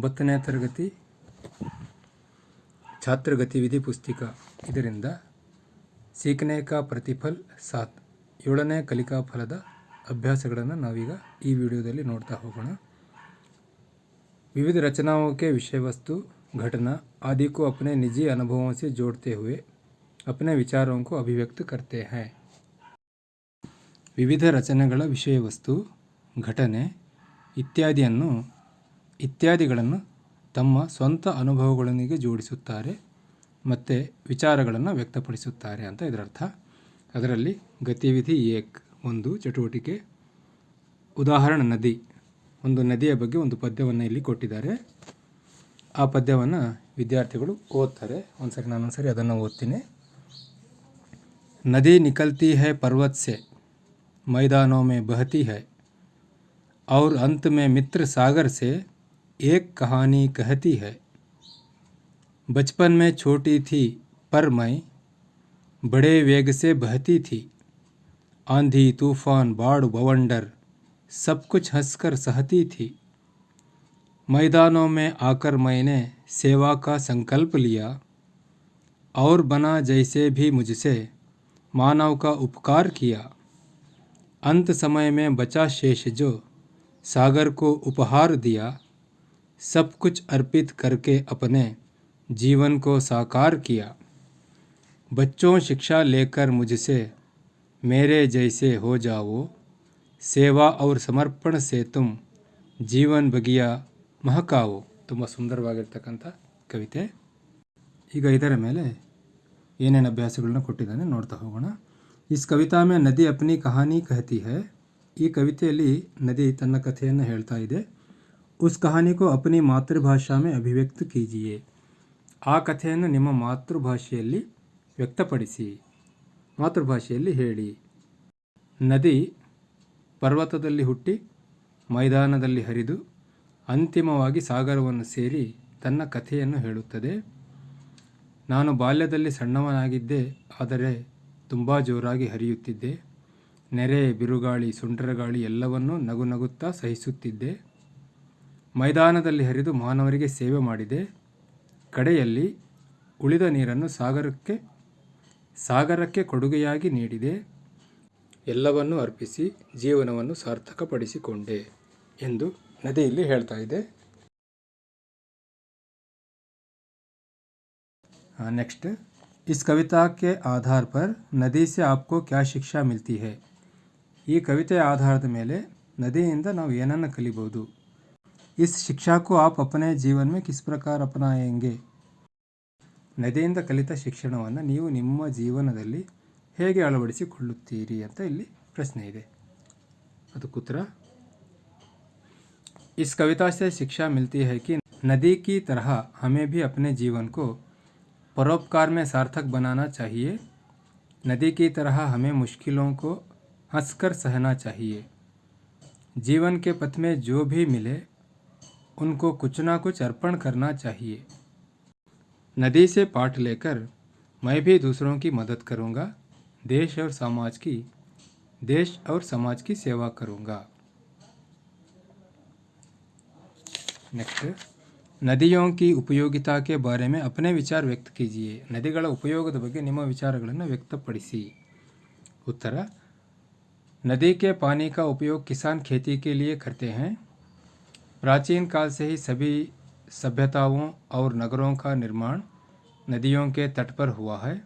9ನೇ ತರಗತಿ ಛಾತ್ರ ಗತಿವಿಧಿ ಪುಸ್ತಿಕ ಇದರಿಂದ ಸೀಖನೆ ಕಾ ಪ್ರತಿಫಲ್ 7 7ನೇ ಕಲಿಕಾ ಫಲದ ಅಭ್ಯಾಸಗಳನ್ನು ನಾವೀಗ ಈ ವಿಡಿಯೋದಲ್ಲಿ ನೋಡ್ತಾ ಹೋಗೋಣ। विविध रचनाओं के विषय वस्तु घटना आदि को अपने निजी अनुभवों से जोड़ते हुए अपने विचारों को अभिव्यक्त करते हैं। ವಿವಿಧ ರಚನೆಗಳ ವಿಷಯ ವಸ್ತು ಘಟನೆ ಇತ್ಯಾದಿಗಳನ್ನು ತಮ್ಮ ಸ್ವಂತ ಅನುಭವಗಳೊಂದಿಗೆ ಜೋಡಿಸುತ್ತಾರೆ ಮತ್ತು ವಿಚಾರಗಳನ್ನು ವ್ಯಕ್ತಪಡಿಸುತ್ತಾರೆ ಅಂತ ಇದರರ್ಥ। ಅದರಲ್ಲಿ ಗತಿವಿಧಿ 1 ಚಟುವಟಿಕೆ ಉದಾಹರಣೆ ನದಿ, ಒಂದು ನದಿಯ ಬಗ್ಗೆ ಒಂದು ಪದ್ಯವನ್ನು ಇಲ್ಲಿ ಕೊಟ್ಟಿದ್ದಾರೆ। ಆ ಪದ್ಯವನ್ನು ವಿದ್ಯಾರ್ಥಿಗಳು ಓದ್ತಾರೆ। ಒಂದ್ಸರಿ ಅದನ್ನು ಓದ್ತೀನಿ। नदी निकलती है पर्वत से, मैदानों में बहती है और अंत में मित्र सागर से एक कहानी कहती है। बचपन में छोटी थी पर मैं बड़े वेग से बहती थी, आंधी तूफान बाढ़ बवंडर सब कुछ हंसकर सहती थी। मैदानों में आकर मैंने सेवा का संकल्प लिया और बना जैसे भी मुझसे मानव का उपकार किया। अंत समय में बचा शेष जो सागर को उपहार दिया, सब कुछ अर्पित करके अपने जीवन को साकार किया। बच्चों शिक्षा लेकर मुझसे मेरे जैसे हो जाओ, सेवा और समर्पण से तुम जीवन बगिया महकाओ। ತುಂಬ ಸುಂದರವಾಗಿರ್ತಕ್ಕಂಥ ಕವಿತೆ। ಈಗ ಇದರ ಮೇಲೆ ಏನೇನು ಅಭ್ಯಾಸಗಳನ್ನ ಕೊಟ್ಟಿದ್ದಾನೆ ನೋಡ್ತಾ ಹೋಗೋಣ। ಇಸ್ ಕವಿತಾ ಮೇ ನದಿ ಅಪ್ನಿ ಕಹಾನಿ ಕಹತಿ ಹೈ, ಈ ಕವಿತೆಯಲ್ಲಿ ನದಿ ತನ್ನ ಕಥೆಯನ್ನು ಹೇಳ್ತಾ ಇದೆ। ಉಸ್ ಕಹಾನಿ ಕೋ ಅಪ್ನಿ ಮಾತೃಭಾಷಾ ಮೇ ಅಭಿವ್ಯಕ್ತ ಕೀಜಿಯೇ, ಆ ಕಥೆಯನ್ನು ನಿಮ್ಮ ಮಾತೃಭಾಷೆಯಲ್ಲಿ ವ್ಯಕ್ತಪಡಿಸಿ, ಮಾತೃಭಾಷೆಯಲ್ಲಿ ಹೇಳಿ। ನದಿ ಪರ್ವತದಲ್ಲಿ ಹುಟ್ಟಿ ಮೈದಾನದಲ್ಲಿ ಹರಿದು ಅಂತಿಮವಾಗಿ ಸಾಗರವನ್ನು ಸೇರಿ ತನ್ನ ಕಥೆಯನ್ನು ಹೇಳುತ್ತದೆ। ನಾನು ಬಾಲ್ಯದಲ್ಲಿ ಸಣ್ಣವನಾಗಿದ್ದೆ, ಆದರೆ ತುಂಬ ಜೋರಾಗಿ ಹರಿಯುತ್ತಿದ್ದೆ। ನೆರೆ ಬಿರುಗಾಳಿ ಸುಂಟರಗಾಳಿ ಎಲ್ಲವನ್ನೂ ನಗು ನಗುತ್ತಾ ಸಹಿಸುತ್ತಿದ್ದೆ। ಮೈದಾನದಲ್ಲಿ ಹರಿದು ಮಾನವರಿಗೆ ಸೇವೆ ಮಾಡಿದೆ। ಕಡೆಯಲ್ಲಿ ಉಳಿದ ನೀರನ್ನು ಸಾಗರಕ್ಕೆ ಕೊಡುಗೆಯಾಗಿ ನೀಡಿದೆ। ಎಲ್ಲವನ್ನೂ ಅರ್ಪಿಸಿ ಜೀವನವನ್ನು ಸಾರ್ಥಕಪಡಿಸಿಕೊಂಡೆ ಎಂದು ನದಿಯಲ್ಲಿ ಹೇಳ್ತಾ ಇದೆ। नेक्स्ट, इस कविता के आधार पर नदी से आपको क्या शिक्षा मिलती है, ಈ ಕವಿತೆಯ ಆಧಾರದ ಮೇಲೆ ನದಿಯಿಂದ ನಾವು ಏನನ್ನು ಕಲಿಬಹುದು। इस शिक्षा को आप अपने जीवन में किस प्रकार अपनाएंगे, ನದಿಯಿಂದ ಕಲಿತ ಶಿಕ್ಷಣವನ್ನು ನೀವು ನಿಮ್ಮ ಜೀವನದಲ್ಲಿ ಹೇಗೆ ಅಳವಡಿಸಿಕೊಳ್ಳುತ್ತೀರಿ ಅಂತ ಇಲ್ಲಿ ಪ್ರಶ್ನೆ ಇದೆ। ಅದಕ್ಕೆ ಉತ್ತರ, इस कविता से शिक्षा मिलती है कि नदी की तरह हमें भी अपने जीवन को परोपकार में सार्थक बनाना चाहिए। नदी की तरह हमें मुश्किलों को हंसकर सहना चाहिए। जीवन के पथ में जो भी मिले उनको कुछ ना कुछ अर्पण करना चाहिए। नदी से पाठ लेकर मैं भी दूसरों की मदद करूँगा, देश और समाज की सेवा करूँगा। नेक्स्ट, ನದಿयों की उपयोगिता के बारे में अपने विचार व्यक्त कीजिए, ನದಿಗಳ ಉಪಯೋಗದ ಬಗ್ಗೆ ನಿಮ್ಮ ವಿಚಾರಗಳನ್ನು ವ್ಯಕ್ತಪಡಿಸಿ। उत्तर, नदी के पानी का उपयोग किसान खेती के लिए करते हैं। प्राचीन काल से ही सभी सभ्यताओं और नगरों का निर्माण नदियों के तट पर हुआ है।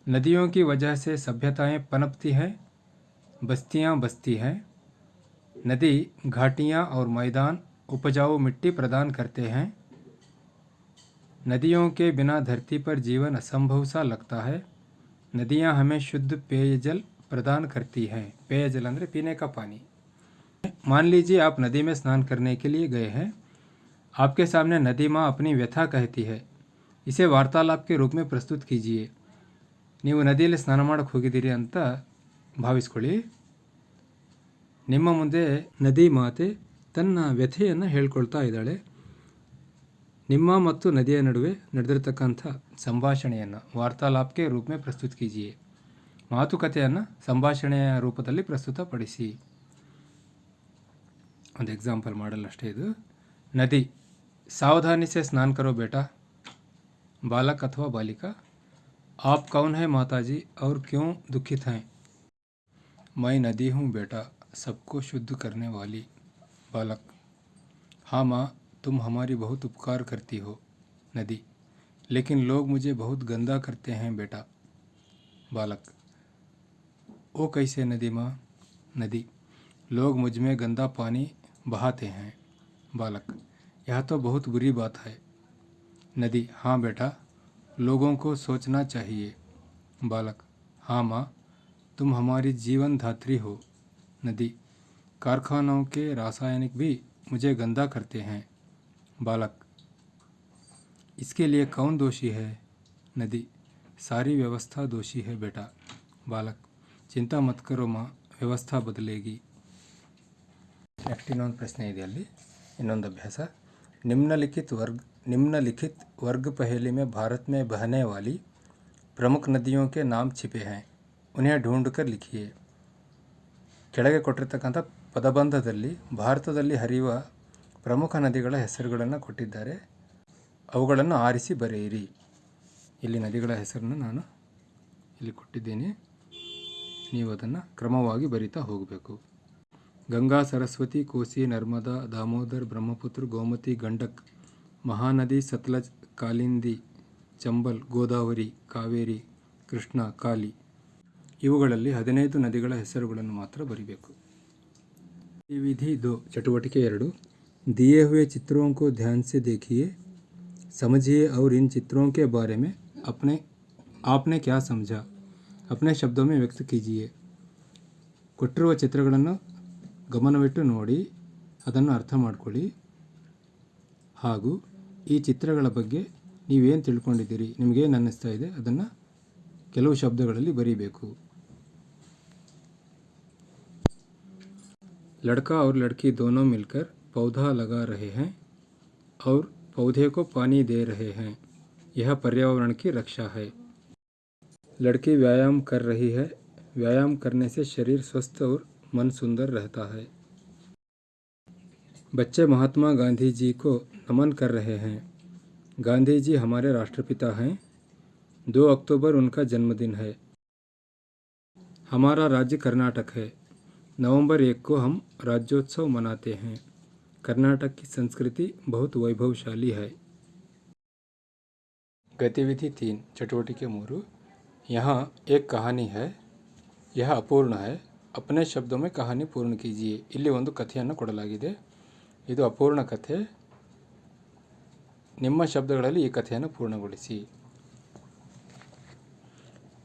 नदियों की वजह से सभ्यताएं पनपती हैं, बस्तियां बसती हैं। नदी घाटियां और मैदान उपजाऊ मिट्टी प्रदान करते हैं। नदियों के बिना धरती पर जीवन असंभव सा लगता है। नदियां हमें शुद्ध पेयजल प्रदान करती हैं। पेयजल अंदर पीने का पानी। मान लीजिए आप नदी में स्नान करने के लिए गए हैं। आपके सामने नदी माँ अपनी व्यथा कहती है, इसे वार्तालाप के रूप में प्रस्तुत कीजिए। ನೀವು ನದಿಯಲ್ಲಿ ಸ್ನಾನ ಮಾಡೋಕ್ಕೆ ಹೋಗಿದ್ದೀರಿ ಅಂತ ಭಾವಿಸ್ಕೊಳ್ಳಿ। ನಿಮ್ಮ ಮುಂದೆ ನದಿ ಮಾತೆ ತನ್ನ ವ್ಯಥೆಯನ್ನು ಹೇಳ್ಕೊಳ್ತಾ ಇದ್ದಾಳೆ। ನಿಮ್ಮ ಮತ್ತು ನದಿಯ ನಡುವೆ ನಡೆದಿರ್ತಕ್ಕಂಥ ಸಂಭಾಷಣೆಯನ್ನು ವಾರ್ತಾಲಾಪ್ಗೆ ರೂಪ ಮೇ ಪ್ರಸ್ತುತ ಕೀಜಿಯೇ, ಮಾತುಕತೆಯನ್ನು ಸಂಭಾಷಣೆಯ ರೂಪದಲ್ಲಿ ಪ್ರಸ್ತುತಪಡಿಸಿ। ಒಂದು ಎಕ್ಸಾಂಪಲ್ ಮಾಡಲ್ ಅಷ್ಟೇ ಇದು। ನದಿ सावधानी से स्नान करो बेटा। बालक अथवा बालिका, आप कौन है माताजी और क्यों दुखित हैं? मैं नदी हूँ बेटा, सबको शुद्ध करने वाली। बालक, हाँ माँ, तुम हमारी बहुत उपकार करती हो नदी, लेकिन लोग मुझे बहुत गंदा करते हैं बेटा। बालक, वो कैसे नदी माँ? नदी, लोग मुझ में गंदा पानी बहाते हैं। बालक, यह तो बहुत बुरी बात है। नदी, हाँ बेटा, लोगों को सोचना चाहिए। बालक, हाँ माँ, तुम हमारी जीवन धात्री हो। नदी, कारखानों के रासायनिक भी मुझे गंदा करते हैं। बालक, इसके लिए कौन दोषी है? नदी, सारी व्यवस्था दोषी है बेटा। बालक, चिंता मत करो माँ, ವ್ಯವಸ್ಥಾ ಬದಲೇಗಿ। ನೆಕ್ಸ್ಟ್ ಇನ್ನೊಂದು ಪ್ರಶ್ನೆ ಇದೆ ಅಲ್ಲಿ, ಇನ್ನೊಂದು ಅಭ್ಯಾಸ। निम्नलिखित वर्ग पहेली में भारत में बहने वाली प्रमुख नदियों के नाम छिपे हैं, उन्हें ढूंढकर लिखिए। ಕೆಳಗೆ ಕೊಟ್ಟಿರ್ತಕ್ಕಂಥ ಪದಬಂಧದಲ್ಲಿ ಭಾರತದಲ್ಲಿ ಹರಿಯುವ ಪ್ರಮುಖ ನದಿಗಳ ಹೆಸರುಗಳನ್ನು ಕೊಟ್ಟಿದ್ದಾರೆ, ಅವುಗಳನ್ನು ಆರಿಸಿ ಬರೆಯಿರಿ. ಇಲ್ಲಿ ನದಿಗಳ ಹೆಸರನ್ನು ನಾನು ಇಲ್ಲಿ ಕೊಟ್ಟಿದ್ದೇನೆ, ನೀವು ಅದನ್ನು ಕ್ರಮವಾಗಿ ಬರಿತಾ ಹೋಗಬೇಕು. ಗಂಗಾ, ಸರಸ್ವತಿ, ಕೋಸಿ, ನರ್ಮದಾ, ದಾಮೋದರ್, ಬ್ರಹ್ಮಪುತ್ರ, ಗೋಮತಿ, ಗಂಡಕ್, ಮಹಾನದಿ, ಸತ್ಲಜ್, ಕಾಲಿಂದಿ, ಚಂಬಲ್, ಗೋದಾವರಿ, ಕಾವೇರಿ, ಕೃಷ್ಣ, ಕಾಲಿ. ಇವುಗಳಲ್ಲಿ 15 ನದಿಗಳ ಹೆಸರುಗಳನ್ನು ಮಾತ್ರ ಬರಿಬೇಕು. विधि 2 चटवटिके 2 दिए हुए चित्रों को ध्यान से देखिए, समझिए और इन चित्रों के बारे में आपने क्या समझा अपने शब्दों में व्यक्त कीजिए. ಕೊಟ್ಟಿರುವ ಚಿತ್ರಗಳನ್ನು ಗಮನವಿಟ್ಟು ನೋಡಿ, ಅದನ್ನು ಅರ್ಥ ಮಾಡಿಕೊಳ್ಳಿ, ಹಾಗೂ ಈ ಚಿತ್ರಗಳ ಬಗ್ಗೆ ನೀವೇನು ತಿಳ್ಕೊಂಡಿದ್ದೀರಿ, ನಿಮಗೇನು ಅನ್ನಿಸ್ತಾ ಇದೆ ಅದನ್ನು ಕೆಲವು ಶಬ್ದಗಳಲ್ಲಿ ಬರೀಬೇಕು. लड़का और लड़की दोनों मिलकर पौधा लगा रहे हैं और पौधे को पानी दे रहे हैं, यह पर्यावरण की रक्षा है. लड़की व्यायाम कर रही है, व्यायाम करने से शरीर स्वस्थ और मन सुंदर रहता है. बच्चे महात्मा गांधी जी को नमन कर रहे हैं, गांधी जी हमारे राष्ट्रपिता हैं, 2 अक्टूबर उनका जन्मदिन है. हमारा राज्य कर्नाटक है, नवंबर 1 को हम राज्योत्सव मनाते हैं. कर्नाटक की संस्कृति बहुत वैभवशाली है. गतिविधि 3 चटवटिके 3 यहाँ एक कहानी है, यह अपूर्ण है, अपने शब्दों में कहानी पूर्ण कीजिए. ಇಲ್ಲಿ ಒಂದು ಕಥೆಯನ್ನು ಕೊಡಲಾಗಿದೆ, ಇದು ಅಪೂರ್ಣ ಕಥೆ, ನಿಮ್ಮ ಶಬ್ದಗಳಲ್ಲಿ ಈ ಕಥೆಯನ್ನು ಪೂರ್ಣಗೊಳಿಸಿ.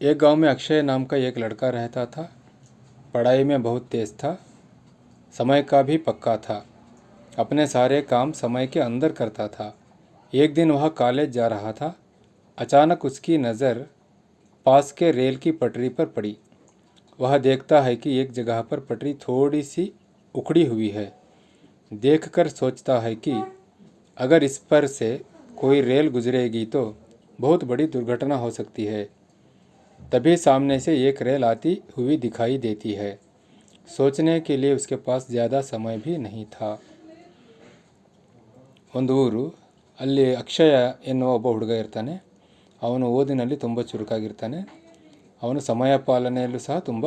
एक गांव में अक्षय नाम का एक लड़का रहता था, पढ़ाई में बहुत तेज था, समय का भी पक्का था, अपने सारे काम समय के अंदर करता था. एक दिन वह कॉलेज जा रहा था, अचानक उसकी नज़र पास के रेल की पटरी पर पड़ी. वह देखता है कि एक जगह पर पटरी थोड़ी सी उखड़ी हुई है. देखकर सोचता है कि अगर इस पर से कोई रेल गुजरेगी तो बहुत बड़ी दुर्घटना हो सकती है. तभी सामने से एक रेल आती हुई दिखाई देती है. सोचने के लिए उसके पास ज़्यादा समय भी नहीं था. ಒಂದು ಊರು, ಅಲ್ಲಿ ಅಕ್ಷಯ ಎನ್ನುವ ಒಬ್ಬ ಹುಡುಗ ಇರ್ತಾನೆ. ಅವನು ಓದಿನಲ್ಲಿ ತುಂಬ ಚುರುಕಾಗಿರ್ತಾನೆ, ಅವನು ಸಮಯ ಪಾಲನೆಯಲ್ಲೂ ಸಹ ತುಂಬ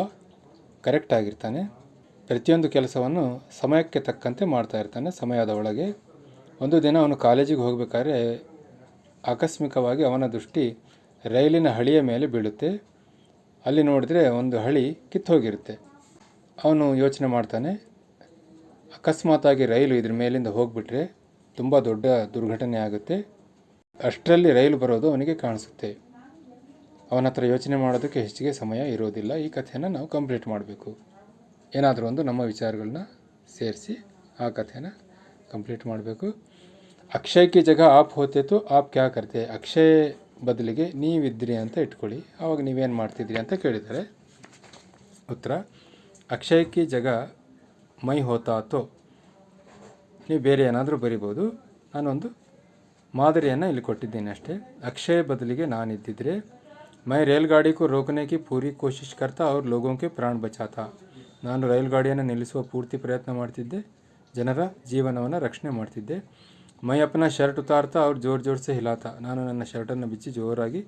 ಕರೆಕ್ಟ್ ಆಗಿರ್ತಾನೆ. ಪ್ರತಿಯೊಂದು ಕೆಲಸವನ್ನು ಸಮಯಕ್ಕೆ ತಕ್ಕಂತೆ ಮಾಡ್ತಾ ಇರ್ತಾನೆ, ಸಮಯದ ಒಳಗೆ. ಒಂದು ದಿನ ಅವನು ಕಾಲೇಜಿಗೆ ಹೋಗಬೇಕಾದ್ರೆ ಆಕಸ್ಮಿಕವಾಗಿ ಅವನ ದೃಷ್ಟಿ ರೈಲಿನ ಹಳಿಯ ಮೇಲೆ ಬೀಳುತ್ತೆ. ಅಲ್ಲಿ ನೋಡಿದ್ರೆ ಒಂದು ಹಳಿ ಕಿತ್ತೋಗಿರುತ್ತೆ. ಅವನು ಯೋಚನೆ ಮಾಡ್ತಾನೆ, ಅಕಸ್ಮಾತಾಗಿ ರೈಲು ಇದ್ರ ಮೇಲಿಂದ ಹೋಗಿಬಿಟ್ರೆ ತುಂಬ ದೊಡ್ಡ ದುರ್ಘಟನೆ ಆಗುತ್ತೆ. ಅಷ್ಟರಲ್ಲಿ ರೈಲು ಬರೋದು ಅವನಿಗೆ ಕಾಣಿಸುತ್ತೆ. ಅವನ ಹತ್ರ ಯೋಚನೆ ಮಾಡೋದಕ್ಕೆ ಹೆಚ್ಚಿಗೆ ಸಮಯ ಇರೋದಿಲ್ಲ. ಈ ಕಥೆಯನ್ನು ನಾವು ಕಂಪ್ಲೀಟ್ ಮಾಡಬೇಕು. ಏನಾದರೂ ಒಂದು ನಮ್ಮ ವಿಚಾರಗಳನ್ನ ಸೇರಿಸಿ ಆ ಕಥೆನ ಕಂಪ್ಲೀಟ್ ಮಾಡಬೇಕು. ಅಕ್ಷಯ್ ಕಿ ಜಾಗ ಆಪ್ ಹೋತೆ ತೋ ಆಪ್ ಕ್ಯಾ ಕರ್ತೆ, ಅಕ್ಷಯ್ ಬದಲಿಗೆ ನೀವಿದ್ರಿ ಅಂತ ಇಟ್ಕೊಳ್ಳಿ, ಆವಾಗ ನೀವೇನು ಮಾಡ್ತಿದ್ರಿ ಅಂತ ಕೇಳಿದ್ದಾರೆ. ಉತ್ತರ, ಅಕ್ಷಯ್ ಕಿ ಜಾಗ ಮೈ ಹೋತಾ ತೋ, ನೀವು ಬೇರೆ ಏನಾದರೂ ಬರಿಬೋದು. ನಾನೊಂದು ಮಾದರಿಯನ್ನು ಇಲ್ಲಿ ಕೊಟ್ಟಿದ್ದೀನಿ ಅಷ್ಟೇ. ಅಕ್ಷಯ್ ಬದಲಿಗೆ ನಾನಿದ್ದಿದ್ರೆ, ಮೈ ರೇಲ್ಗಾಡಿ ಕೋ ರೋಕನೆ ಕಿ ಪೂರಿ ಕೋಶಿಶ್ ಕರ್ತಾ ಅವ್ರ ಲೋಗೋಂ ಕೆ ಪ್ರಾಣ ಬಚಾತಾ, ನಾನು ರೈಲು ಗಾಡಿಯನ್ನು ನಿಲ್ಲಿಸುವ ಪೂರ್ತಿ ಪ್ರಯತ್ನ ಮಾಡ್ತಿದ್ದೆ, ಜನರ ಜೀವನವನ್ನು ರಕ್ಷಣೆ ಮಾಡ್ತಿದ್ದೆ. मैं अपना शर्ट उतारता और जोर जोर से हिलाता. ನಾನು ನನ್ನ ಶರ್ಟನ್ನು ಬಿಚ್ಚಿ ಜೋರಾಗಿ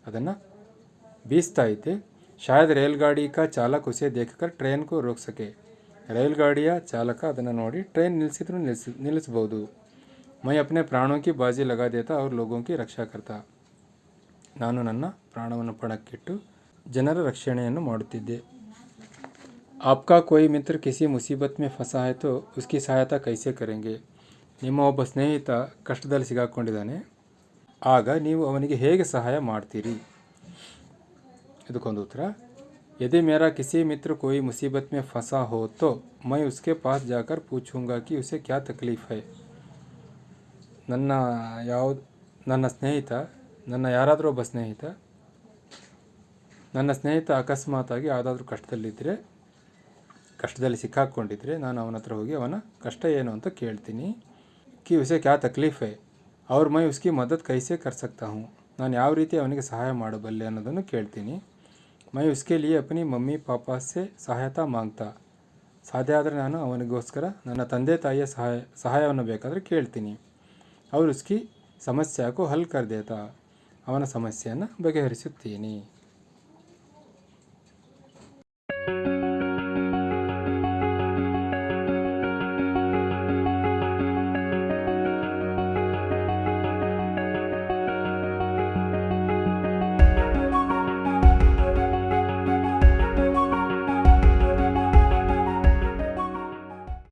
ಅದನ್ನು बीसता इत्ते. शायद रेलगाड़ी का चालक उसे देखकर ट्रेन को रोक सके. रेलगाड़िया चालक ಅದನ್ನು ನೋಡಿ ट्रेन ನಿಲ್ಲಿಸಿದ್ರು ನಿಲ್ಲಿಸಬಹುದು. मैं अपने प्राणों की बाजी लगा देता और लोगों की रक्षा करता. ನಾನು ನನ್ನ ಪ್ರಾಣವನ್ನು ಪಣಕ್ಕಿಟ್ಟು ಜನರ ರಕ್ಷಣೆಯನ್ನು ಮಾಡುತ್ತಿದ್ದೆ. आपका कोई मित्र किसी मुसीबत में फंसा है तो उसकी सहायता कैसे करेंगे. ನಿಮ್ಮ ಒಬ್ಬ ಸ್ನೇಹಿತ ಕಷ್ಟದಲ್ಲಿ ಸಿಗಾಕೊಂಡಿದ್ದಾನೆ, ಆಗ ನೀವು ಅವನಿಗೆ ಹೇಗೆ ಸಹಾಯ ಮಾಡ್ತೀರಿ. ಇದಕ್ಕೊಂದು ಉತ್ತರ. यदि मेरा किसी मित्र कोई मुसीबत में फंसा हो तो मैं उसके पास जाकर पूछूंगा कि उसे क्या तकलीफ़ है. ನನ್ನ ಸ್ನೇಹಿತ, ನನ್ನ ಯಾರಾದರೂ ಒಬ್ಬ ಸ್ನೇಹಿತ ಅಕಸ್ಮಾತಾಗಿ ಯಾವುದಾದ್ರೂ ಕಷ್ಟದಲ್ಲಿ ಸಿಕ್ಕಾಕ್ಕೊಂಡಿದ್ರೆ ನಾನು ಅವನ ಹತ್ರ ಹೋಗಿ ಅವನ ಕಷ್ಟ ಏನು ಅಂತ ಕೇಳ್ತೀನಿ. कि उसे क्या तकलीफ़ है और मैं उसकी मदद कैसे कर सकता हूँ. ನಾನು ಯಾವ ರೀತಿ ಅವನಿಗೆ ಸಹಾಯ ಮಾಡಬಲ್ಲೆ ಅನ್ನೋದನ್ನು ಕೇಳ್ತೀನಿ. मैं उसके लिए अपनी मम्मी पापा से सहायता मांगता. ಸಾಧ್ಯ ಆದರೆ ನಾನು ಅವನಿಗೋಸ್ಕರ ನನ್ನ ತಂದೆ ತಾಯಿಯ ಸಹಾಯವನ್ನು ಬೇಕಾದರೆ ಕೇಳ್ತೀನಿ. और उसकी समस्या को हल कर देता. ಅವನ ಸಮಸ್ಯೆಯನ್ನು ಬಗೆಹರಿಸುತ್ತೀನಿ.